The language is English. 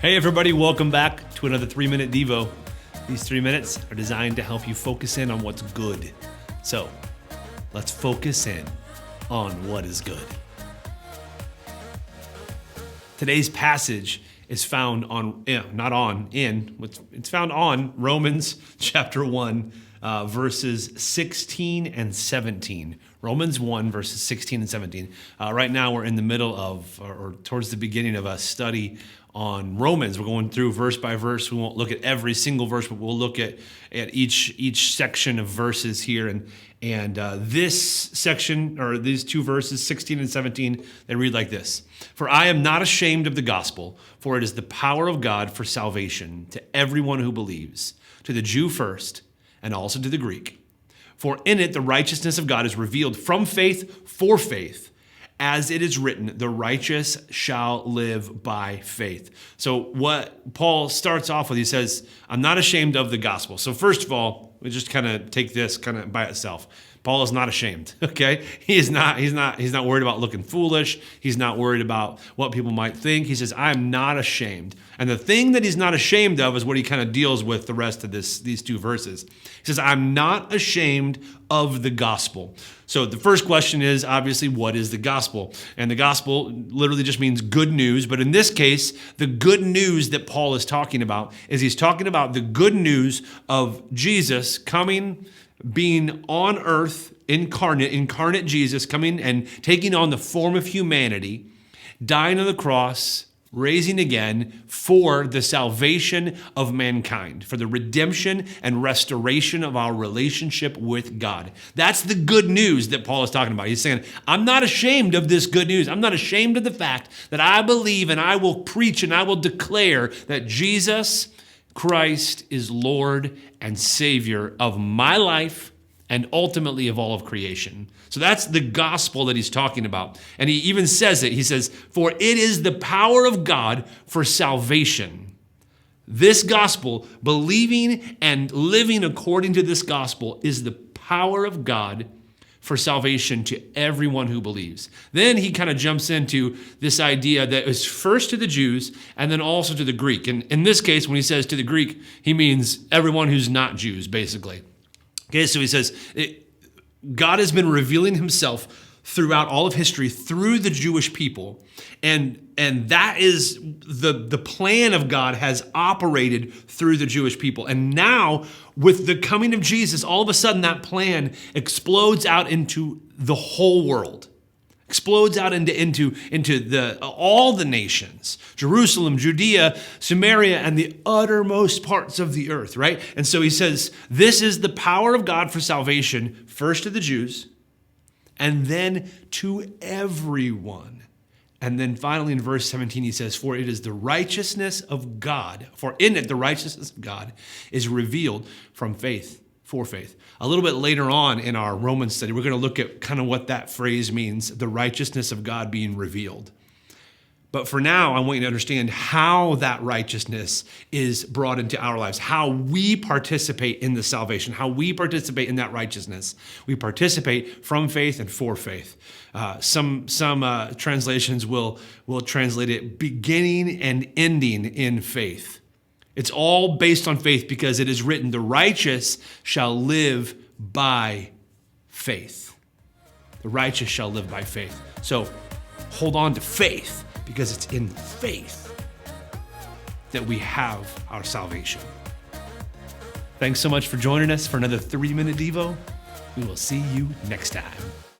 Hey everybody, welcome back to another 3-minute Devo. These 3 minutes are designed to help you focus in on what's good. So, let's focus in on what is good. Today's passage is found it's found on Romans chapter 1, verses 16 and 17. Romans 1, verses 16 and 17. Right now we're in the middle of, or towards the beginning of a study on Romans. We're going through verse by verse. We won't look at every single verse, but we'll look at each section of verses here. And this section, or these two verses, 16 and 17, they read like this. For I am not ashamed of the gospel, for it is the power of God for salvation to everyone who believes, to the Jew first, and also to the Greek. For in it the righteousness of God is revealed from faith for faith, as it is written, the righteous shall live by faith. So what Paul starts off with, he says, I'm not ashamed of the gospel. So first of all, we just kind of take this kind of by itself. Paul is not ashamed, okay? He's not worried about looking foolish. He's not worried about what people might think. He says, I am not ashamed. And the thing that he's not ashamed of is what he kind of deals with the rest of these two verses. He says, I'm not ashamed of the gospel. So the first question is, obviously, what is the gospel? And the gospel literally just means good news. But in this case, the good news that Paul is talking about is he's talking about the good news of Jesus coming, being on earth, incarnate Jesus, coming and taking on the form of humanity, dying on the cross, raising again for the salvation of mankind, for the redemption and restoration of our relationship with God. That's the good news that Paul is talking about. He's saying, I'm not ashamed of this good news. I'm not ashamed of the fact that I believe and I will preach and I will declare that Jesus Christ is Lord and Savior of my life and ultimately of all of creation. So that's the gospel that he's talking about. And he even says it. He says, for it is the power of God for salvation. This gospel, believing and living according to this gospel, is the power of God for salvation to everyone who believes. Then he kind of jumps into this idea that is first to the Jews and then also to the Greek. And in this case, when he says to the Greek, he means everyone who's not Jews, basically. Okay, so he says, God has been revealing himself throughout all of history through the Jewish people. And that is the plan of God has operated through the Jewish people. And now, with the coming of Jesus, all of a sudden that plan explodes out into the whole world. Explodes out into all the nations, Jerusalem, Judea, Samaria, and the uttermost parts of the earth, right? And so he says, this is the power of God for salvation, first to the Jews, and then to everyone. And then finally in verse 17, he says, for it is the righteousness of God, for in it the righteousness of God is revealed from faith for faith. A little bit later on in our Romans study, we're going to look at kind of what that phrase means, the righteousness of God being revealed. But for now, I want you to understand how that righteousness is brought into our lives, how we participate in the salvation, how we participate in that righteousness. We participate from faith and for faith. Some translations will translate it beginning and ending in faith. It's all based on faith because it is written, the righteous shall live by faith. The righteous shall live by faith. So hold on to faith because it's in faith that we have our salvation. Thanks so much for joining us for another 3-minute Devo. We will see you next time.